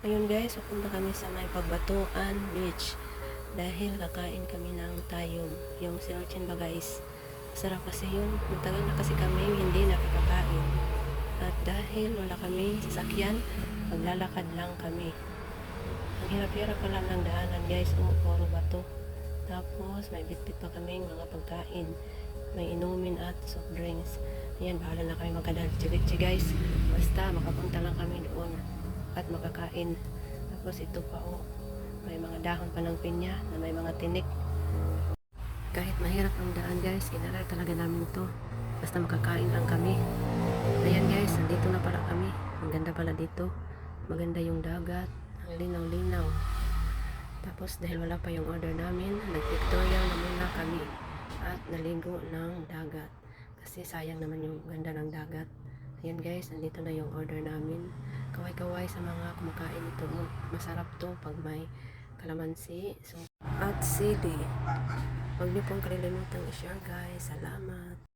Ayun guys, pupunta kami sa may Pagbatuan Beach dahil kakain kami ng tayom, yung si Orchin ba guys. Masarap kasi yun. Matagal na kasi kami hindi nakakakain. At dahil wala kami sasakyan, maglalakad lang kami. Ang hirap-hirap pa lang ng daanan guys, puro bato. Tapos may bitbit pa kaming mga pagkain. May inumin at soft drinks. Ayan, bahala na kami magkadalchi guys. Basta makapunta lang kami doon at makakain. Tapos ito pa may mga dahon pa ng pinya na may mga tinik. Kahit mahirap ang daan guys, inaral talaga namin ito. Basta makakain lang kami. Ayan guys, nandito na pala kami. Ang ganda pala dito. Maganda yung dagat. Ang linaw-linaw. Tapos dahil wala pa yung order namin, nag-pictorial na muna kami. At naligo ng dagat. Kasi sayang naman yung ganda ng dagat. Ayan guys, nandito na yung order namin. Kaway-kaway sa mga kumakain ito. Masarap to pag may kalamansi at sili. Huwag niyo pong kalilimutang i-share guys. Salamat.